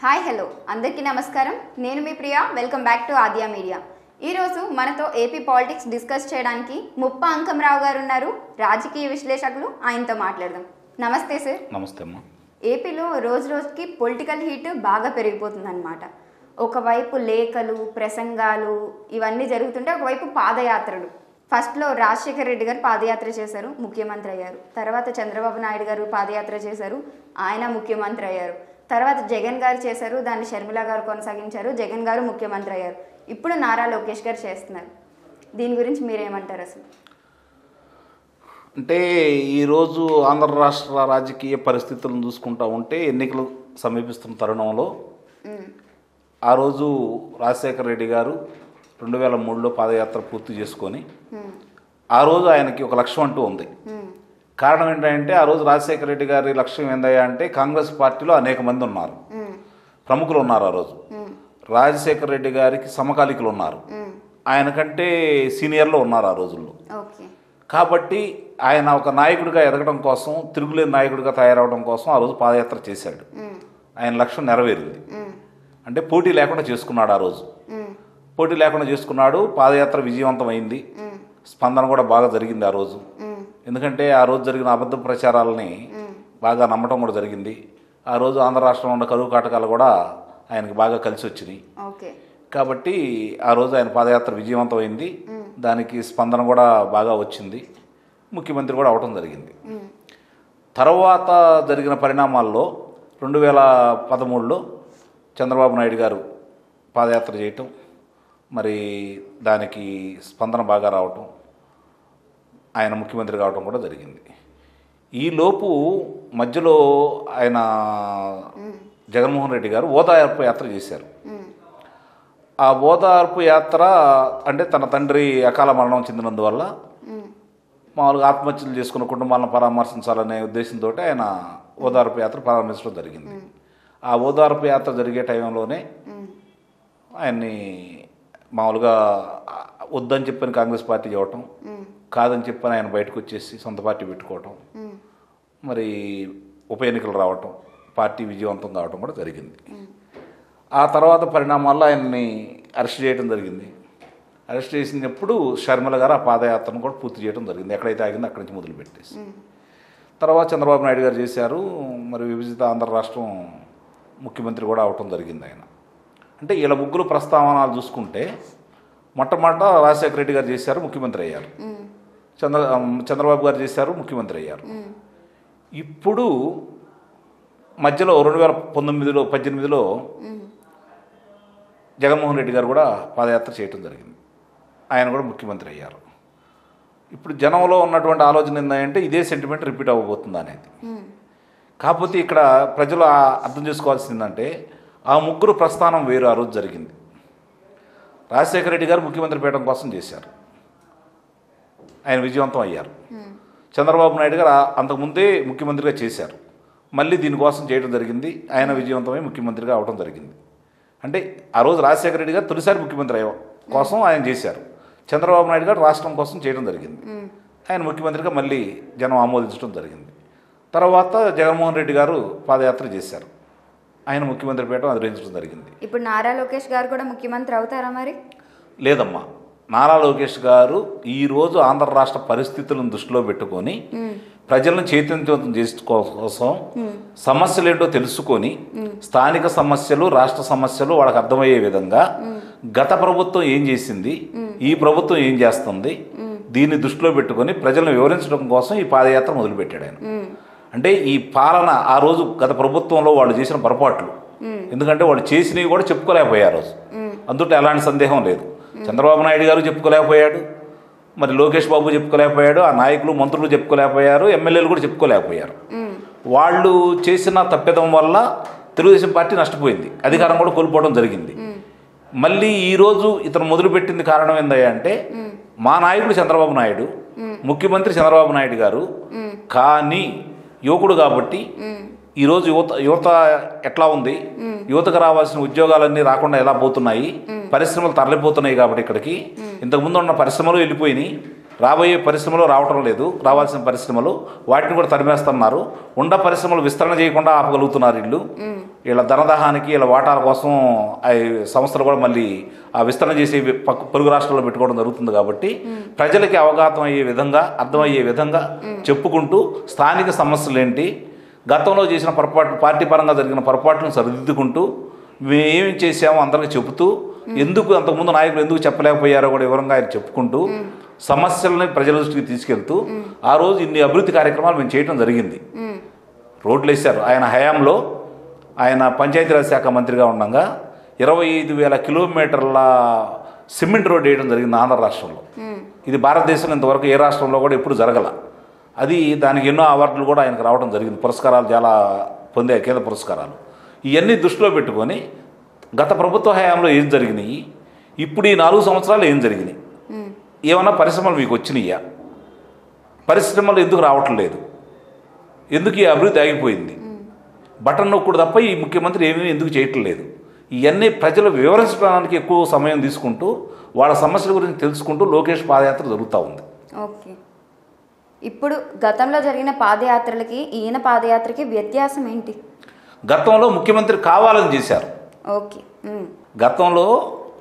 Hi hello అందరికీ నమస్కారం. నేను మీ Priya. Welcome back to Aadya media. ఈరోజు మనతో ఏపీ పాలిటిక్స్ డిస్కస్ చేయడానికి ముప్ప అంకంరావు గారు ఉన్నారు, రాజకీయ విశ్లేషకులు. ఆయనతో మాట్లాడదాం. నమస్తే సార్. నమస్తే అమ్మా. ఏపీలో రోజు రోజుకి పొలిటికల్ హీట్ బాగా పెరిగిపోతుందన్నమాట. ఒకవైపు లేఖలు, ప్రసంగాలు ఇవన్నీ జరుగుతుంటే ఒకవైపు పాదయాత్రలు. ఫస్ట్లో రాజశేఖర రెడ్డి గారు పాదయాత్ర చేశారు, ముఖ్యమంత్రి అయ్యారు. తర్వాత చంద్రబాబు నాయుడు గారు పాదయాత్ర చేశారు, ఆయన ముఖ్యమంత్రి అయ్యారు. తర్వాత జగన్ గారు చేశారు, దాన్ని షర్మిల గారు కొనసాగించారు, జగన్ గారు ముఖ్యమంత్రి అయ్యారు. ఇప్పుడు నారా లోకేష్ గారు చేస్తున్నారు. దీని గురించి మీరేమంటారు అసలు? అంటే ఈరోజు ఆంధ్ర రాష్ట్ర రాజకీయ పరిస్థితులను చూసుకుంటా ఉంటే ఎన్నికలు సమీపిస్తున్న తరుణంలో ఆ రోజు రాజశేఖర రెడ్డి గారు 2003లో పాదయాత్ర పూర్తి చేసుకొని ఆ రోజు ఆయనకి ఒక లక్ష్యం అంటూ ఉంది. కారణం ఏంటంటే ఆ రోజు రాజశేఖర రెడ్డి గారి లక్ష్యం ఏందయ్యా అంటే కాంగ్రెస్ పార్టీలో అనేక మంది ఉన్నారు, ప్రముఖులు ఉన్నారు. ఆ రోజు రాజశేఖర రెడ్డి గారికి సమకాలికులు ఉన్నారు, ఆయన కంటే సీనియర్లు ఉన్నారు ఆ రోజుల్లో. కాబట్టి ఆయన ఒక నాయకుడిగా ఎదగడం కోసం, తిరుగులేని నాయకుడిగా తయారవడం కోసం ఆ రోజు పాదయాత్ర చేశాడు. ఆయన లక్ష్యం నెరవేరింది. అంటే పోటీ లేకుండా చేసుకున్నాడు. ఆ రోజు పోటీ లేకుండా చేసుకున్నాడు. పాదయాత్ర విజయవంతమైంది. స్పందన కూడా బాగా జరిగింది ఆ రోజు. ఎందుకంటే ఆ రోజు జరిగిన అబద్ధ ప్రచారాలని బాగా నమ్మటం కూడా జరిగింది. ఆ రోజు ఆంధ్ర రాష్ట్రంలో ఉన్న కరువు కాటకాలు కూడా ఆయనకి బాగా కలిసి వచ్చినాయి. కాబట్టి ఆ రోజు ఆయన పాదయాత్ర విజయవంతమైంది. దానికి స్పందన కూడా బాగా వచ్చింది. ముఖ్యమంత్రి కూడా అవటం జరిగింది. తర్వాత జరిగిన పరిణామాల్లో 2013లో చంద్రబాబు నాయుడు గారు పాదయాత్ర చేయటం, మరి దానికి స్పందన బాగా రావటం, ఆయన ముఖ్యమంత్రి కావటం కూడా జరిగింది. ఈలోపు మధ్యలో ఆయన జగన్మోహన్ రెడ్డి గారు ఓదార్పు యాత్ర చేశారు. ఆ ఓదార్పు యాత్ర అంటే తన తండ్రి అకాల మరణం చెందినందువల్ల మామూలుగా ఆత్మహత్యలు చేసుకున్న కుటుంబాలను పరామర్శించాలనే ఉద్దేశంతో ఆయన ఓదార్పు యాత్ర ప్రారంభించడం జరిగింది. ఆ ఓదార్పు యాత్ర జరిగే టైంలోనే ఆయన్ని మామూలుగా వద్దని చెప్పని కాంగ్రెస్ పార్టీ చేయటం, కాదని చెప్పని ఆయన బయటకు వచ్చేసి సొంత పార్టీ పెట్టుకోవటం, మరి ఉప ఎన్నికలు రావటం, పార్టీ విజయవంతం కావటం కూడా జరిగింది. ఆ తర్వాత పరిణామాల్లో ఆయన్ని అరెస్ట్ చేయడం జరిగింది. అరెస్ట్ చేసినప్పుడు షర్మిల గారు ఆ పాదయాత్రను కూడా పూర్తి చేయడం జరిగింది. ఎక్కడైతే ఆగిందో అక్కడి నుంచి మొదలుపెట్టేసి తర్వాత చంద్రబాబు నాయుడు గారు చేశారు. మరి విభజిత ఆంధ్ర రాష్ట్రం ముఖ్యమంత్రి కూడా అవటం జరిగింది ఆయన. అంటే వీళ్ళ ముగ్గురు ప్రస్తావనలు చూసుకుంటే మొట్టమొదట రాజశేఖర రెడ్డి గారు చేశారు, ముఖ్యమంత్రి అయ్యారు. చంద్రబాబు గారు చేశారు, ముఖ్యమంత్రి అయ్యారు. ఇప్పుడు మధ్యలో 2018లో జగన్మోహన్ రెడ్డి గారు కూడా పాదయాత్ర చేయటం జరిగింది. ఆయన కూడా ముఖ్యమంత్రి అయ్యారు. ఇప్పుడు జనంలో ఉన్నటువంటి ఆలోచన ఏంటంటే ఇదే సెంటిమెంట్ రిపీట్ అవ్వబోతుంది అనేది. కాకపోతే ఇక్కడ ప్రజలు అర్థం చేసుకోవాల్సిందంటే ఆ ముగ్గురు ప్రస్థానం వేరు. ఆ రోజు జరిగింది. రాజశేఖర రెడ్డి గారు ముఖ్యమంత్రి పీఠం కోసం చేశారు, ఆయన విజయవంతం అయ్యారు. చంద్రబాబు నాయుడు గారు అంతకుముందే ముఖ్యమంత్రిగా చేశారు, మళ్ళీ దీనికోసం చేయడం జరిగింది. ఆయన విజయవంతమై ముఖ్యమంత్రిగా అవడం జరిగింది. అంటే ఆ రోజు రాజశేఖర రెడ్డి గారు తొలిసారి ముఖ్యమంత్రి కోసం ఆయన చేశారు, చంద్రబాబు నాయుడు గారు రాష్ట్రం కోసం చేయడం జరిగింది. ఆయన ముఖ్యమంత్రిగా మళ్ళీ జనం ఆమోదించడం జరిగింది. తర్వాత జగన్మోహన్ రెడ్డి గారు పాదయాత్ర చేశారు, ఆయన ముఖ్యమంత్రి పీఠం అధిరోహించడం జరిగింది. ఇప్పుడు నారా లోకేష్ గారు కూడా ముఖ్యమంత్రి అవుతారా? మరి లేదమ్మా. నారా లోకేష్ గారు ఈరోజు ఆంధ్ర రాష్ట్ర పరిస్థితులను దృష్టిలో పెట్టుకొని ప్రజలను చైతన్యవంతం చేసుకోసం సమస్యలు ఏంటో తెలుసుకొని స్థానిక సమస్యలు, రాష్ట్ర సమస్యలు వాళ్ళకి అర్థమయ్యే విధంగా గత ప్రభుత్వం ఏం చేసింది, ఈ ప్రభుత్వం ఏం చేస్తుంది, దీన్ని దృష్టిలో పెట్టుకొని ప్రజలను వివరించడం కోసం ఈ పాదయాత్ర మొదలుపెట్టాడు ఆయన. అంటే ఈ పాలన ఆ రోజు గత ప్రభుత్వంలో వాళ్ళు చేసిన పొరపాట్లు, ఎందుకంటే వాళ్ళు చేసినవి కూడా చెప్పుకోలేకపోయారు రోజు. అందులో ఎలాంటి సందేహం లేదు. చంద్రబాబు నాయుడు గారు చెప్పుకోలేకపోయాడు, మరి లోకేష్ బాబు చెప్పుకోలేకపోయాడు, ఆ నాయకులు మంత్రులు చెప్పుకోలేకపోయారు, ఎమ్మెల్యేలు కూడా చెప్పుకోలేకపోయారు. వాళ్ళు చేసిన తప్పిదం వల్ల తెలుగుదేశం పార్టీ నష్టపోయింది, అధికారం కూడా కోల్పోవడం జరిగింది. మళ్ళీ ఈరోజు ఇతను మొదలుపెట్టింది కారణం ఏందయ్యా అంటే మా నాయకుడు చంద్రబాబు నాయుడు, ముఖ్యమంత్రి చంద్రబాబు నాయుడు గారు, కానీ యువకుడు కాబట్టి ఈరోజు యువత ఎట్లా ఉంది, యువతకు రావాల్సిన ఉద్యోగాలన్నీ రాకుండా ఎలా పోతున్నాయి, పరిశ్రమలు తరలిపోతున్నాయి. కాబట్టి ఇక్కడికి ఇంతకుముందు ఉన్న పరిశ్రమలు వెళ్ళిపోయినాయి, రాబోయే పరిశ్రమలు రావటం లేదు, రావాల్సిన పరిశ్రమలు వాటిని కూడా తరిమేస్తున్నారు. ఉండ పరిశ్రమలు విస్తరణ చేయకుండా ఆపగలుగుతున్నారు వీళ్ళు. వీళ్ళ ధనదాహానికి వీళ్ళ వాటాల కోసం ఆ సంస్థలు కూడా మళ్ళీ ఆ విస్తరణ చేసే పొరుగు రాష్ట్రాల్లో పెట్టుకోవడం జరుగుతుంది. కాబట్టి ప్రజలకి అవగాహన అయ్యే విధంగా, అర్థమయ్యే విధంగా చెప్పుకుంటూ స్థానిక సమస్యలు ఏంటి, గతంలో చేసిన పొరపాట్లు, పార్టీ పరంగా జరిగిన పొరపాట్లను సరిదిద్దుకుంటూ మేము ఏమి చేసామో అందరికీ చెబుతూ, ఎందుకు అంతకుముందు నాయకులు ఎందుకు చెప్పలేకపోయారో కూడా వివరంగా ఆయన చెప్పుకుంటూ సమస్యలని ప్రజల దృష్టికి తీసుకెళ్తూ ఆ రోజు ఇన్ని అభివృద్ధి కార్యక్రమాలు మేము చేయడం జరిగింది. రోడ్లు వేశారు. ఆయన హయాంలో ఆయన పంచాయతీరాజ్ శాఖ మంత్రిగా ఉండగా 25,000 కిలోమీటర్ల సిమెంట్ రోడ్ వేయడం జరిగింది ఆంధ్ర రాష్ట్రంలో. ఇది భారతదేశంలో ఇంతవరకు ఏ రాష్ట్రంలో కూడా ఎప్పుడు జరగల. అది దానికి ఎన్నో అవార్డులు కూడా ఆయనకు రావడం జరిగింది, పురస్కారాలు చాలా పొందే కేంద్ర పురస్కారాలు. ఇవన్నీ దృష్టిలో పెట్టుకొని గత ప్రభుత్వ హయాంలో ఏం జరిగినాయి, ఇప్పుడు ఈ 4 సంవత్సరాలు ఏం జరిగినాయి, ఏమన్నా పరిశ్రమలు మీకు వచ్చినాయా, పరిశ్రమలు ఎందుకు రావటం లేదు, ఎందుకు ఈ అభివృద్ధి ఆగిపోయింది, బటన్ నొక్కుడు తప్ప ఈ ముఖ్యమంత్రి ఏమీ ఎందుకు చేయటం లేదు, ఇవన్నీ ప్రజలు వివరించడానికి ఎక్కువ సమయం తీసుకుంటూ వాళ్ళ సమస్యల గురించి తెలుసుకుంటూ లోకేష్ పాదయాత్ర జరుగుతూ ఉంది. ఓకే, ఇప్పుడు గతంలో జరిగిన పాదయాత్రలకి ఈయన పాదయాత్రకి వ్యత్యాసం ఏంటి? గతంలో ముఖ్యమంత్రి కావాలని చేశారు. ఓకే, గతంలో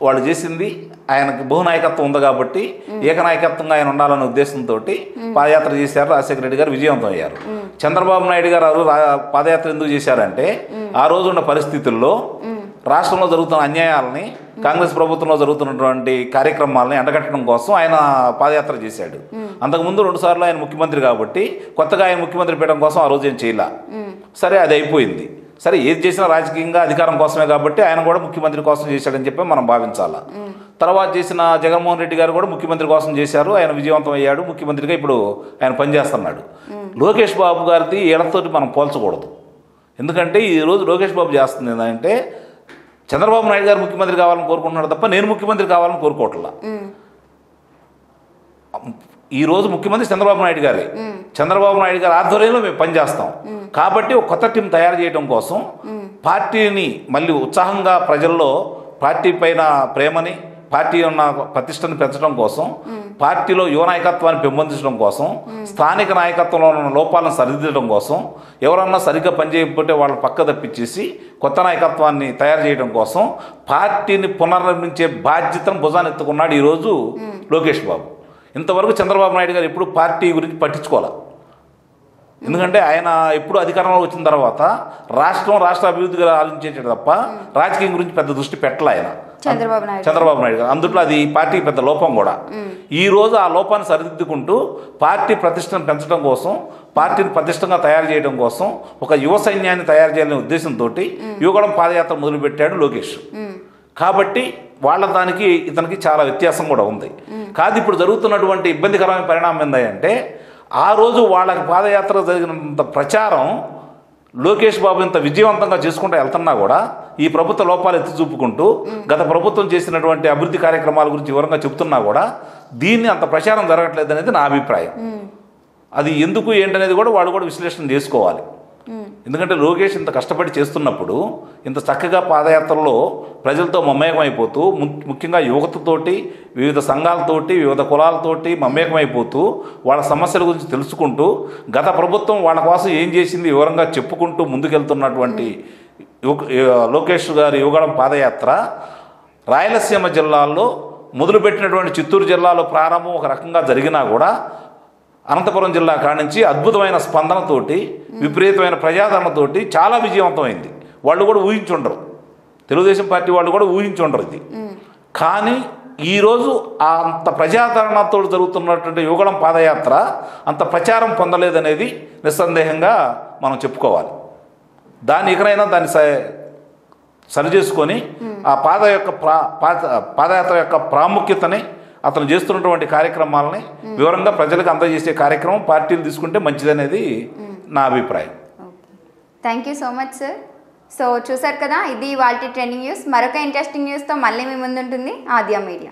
వాళ్ళు చేసింది ఆయనకు బహునాయకత్వం ఉంది కాబట్టి ఏకనాయకత్వంగా ఆయన ఉండాలనే ఉద్దేశంతో పాదయాత్ర చేశారు. రాజశేఖర రెడ్డి గారు విజయవంతం అయ్యారు. చంద్రబాబు నాయుడు గారు పాదయాత్ర ఎందుకు చేశారంటే ఆ రోజు ఉన్న పరిస్థితుల్లో రాష్ట్రంలో జరుగుతున్న అన్యాయాలని, కాంగ్రెస్ ప్రభుత్వంలో జరుగుతున్నటువంటి కార్యక్రమాలని ఎండగట్టడం కోసం ఆయన పాదయాత్ర చేశాడు. అంతకుముందు 2 సార్లు ఆయన ముఖ్యమంత్రి కాబట్టి కొత్తగా ఆయన ముఖ్యమంత్రి పెట్టడం కోసం ఆ రోజు ఏం చేయలే. సరే, అది అయిపోయింది. సరే, ఏది చేసినా రాజకీయంగా అధికారం కోసమే కాబట్టి ఆయన కూడా ముఖ్యమంత్రి కోసం చేశాడని చెప్పి మనం భావించాలా. తర్వాత చేసిన జగన్మోహన్ రెడ్డి గారు కూడా ముఖ్యమంత్రి కోసం చేశారు. ఆయన విజయవంతం అయ్యాడు, ముఖ్యమంత్రిగా ఇప్పుడు ఆయన పనిచేస్తున్నాడు. లోకేష్ బాబు గారిది వీళ్ళతోటి మనం పోల్చకూడదు. ఎందుకంటే ఈరోజు లోకేష్ బాబు చేస్తుంది ఏంటంటే చంద్రబాబు నాయుడు గారు ముఖ్యమంత్రి కావాలని కోరుకుంటున్నాడు తప్ప నేను ముఖ్యమంత్రి కావాలని కోరుకోవట్లా. ఈరోజు ముఖ్యమంత్రి చంద్రబాబు నాయుడు గారే. చంద్రబాబు నాయుడు గారి ఆధ్వర్యంలో మేము పనిచేస్తాం కాబట్టి ఒక కొత్త టీం తయారు చేయడం కోసం, పార్టీని మళ్ళీ ఉత్సాహంగా ప్రజల్లో పార్టీ పైన ప్రేమని, పార్టీ ఉన్న ప్రతిష్టని పెంచడం కోసం, పార్టీలో యువ నాయకత్వాన్ని పెంపొందించడం కోసం, స్థానిక నాయకత్వంలో ఉన్న లోపాలను సరిదిద్దడం కోసం, ఎవరన్నా సరిగ్గా పనిచేయకపోతే వాళ్ళని పక్క తప్పించేసి కొత్త నాయకత్వాన్ని తయారు చేయడం కోసం పార్టీని పునర్నిర్మించే బాధ్యతను భుజానెత్తుకున్నాడు ఈరోజు లోకేష్ బాబు. ఇంతవరకు చంద్రబాబు నాయుడు గారు ఎప్పుడు పార్టీ గురించి పట్టించుకోవాలి. ఎందుకంటే ఆయన ఎప్పుడు అధికారంలో వచ్చిన తర్వాత రాష్ట్ర అభివృద్ధిగా ఆలోచించేది తప్ప రాజకీయం గురించి పెద్ద దృష్టి పెట్టలే ఆయన చంద్రబాబు నాయుడు గారు. అందుట్లో అది పార్టీ పెద్ద లోపం కూడా. ఈ రోజు ఆ లోపాన్ని సరిదిద్దుకుంటూ పార్టీ ప్రతిష్టను పెంచడం కోసం, పార్టీని ప్రతిష్టంగా తయారు చేయడం కోసం ఒక యువ సైన్యాన్ని తయారు చేయాలనే ఉద్దేశంతో యువగళం పాదయాత్ర మొదలుపెట్టాడు లోకేష్. కాబట్టి వాళ్ళ దానికి ఇతనికి చాలా వ్యత్యాసం కూడా ఉంది. కాదు, ఇప్పుడు జరుగుతున్నటువంటి ఇబ్బందికరమైన పరిణామం ఏంటంటే ఆ రోజు వాళ్ళకి పాదయాత్ర జరిగినంత ప్రచారం లోకేష్ బాబు ఇంత విజయవంతంగా చేసుకుంటూ వెళ్తున్నా కూడా ఈ ప్రభుత్వ లోపాలు ఎత్తి చూపుకుంటూ గత ప్రభుత్వం చేసినటువంటి అభివృద్ధి కార్యక్రమాల గురించి వివరంగా చెప్తున్నా కూడా దీన్ని అంత ప్రచారం జరగట్లేదు అనేది నా అభిప్రాయం. అది ఎందుకు ఏంటనేది కూడా వాళ్ళు కూడా విశ్లేషణ చేసుకోవాలి. ఎందుకంటే లోకేష్ ఇంత కష్టపడి చేస్తున్నప్పుడు ఇంత చక్కగా పాదయాత్రలో ప్రజలతో మమేకమైపోతూ, ముఖ్యంగా యువతతోటి, వివిధ సంఘాలతోటి, వివిధ కులాలతోటి మమేకమైపోతూ వాళ్ళ సమస్యల గురించి తెలుసుకుంటూ గత ప్రభుత్వం వాళ్ళ కోసం ఏం చేసింది వివరంగా చెప్పుకుంటూ ముందుకెళ్తున్నటువంటి లోకేష్ గారి యువగళం పాదయాత్ర రాయలసీమ జిల్లాల్లో మొదలుపెట్టినటువంటి చిత్తూరు జిల్లాలో ప్రారంభం ఒక రకంగా జరిగినా కూడా అనంతపురం జిల్లా కానించి అద్భుతమైన స్పందనతోటి, విపరీతమైన ప్రజాదరణతోటి చాలా విజయవంతమైంది. వాళ్ళు కూడా ఊహించుండరు, తెలుగుదేశం పార్టీ వాళ్ళు కూడా ఊహించుండరు ఇది. కానీ ఈరోజు అంత ప్రజాదరణతో జరుగుతున్నటువంటి యువగళం పాదయాత్ర అంత ప్రచారం పొందలేదనేది నిస్సందేహంగా మనం చెప్పుకోవాలి. దాన్ని ఎక్కడైనా దాన్ని సరిచేసుకొని ఆ పాదయాత్ర యొక్క ప్రాముఖ్యతని, అతను చేస్తున్నటువంటి కార్యక్రమాలని వివరంగా ప్రజలకు అందజేసే కార్యక్రమం పార్టీలు తీసుకుంటే మంచిదనేది నా అభిప్రాయం. Thank you so much sir. So చూసారు కదా, ఇది వాళ్ళ ట్రెండింగ్ న్యూస్. మరొక ఇంట్రెస్టింగ్ న్యూస్తో మళ్ళీ మీ ముందు ఉంటుంది ఆద్య మీడియా.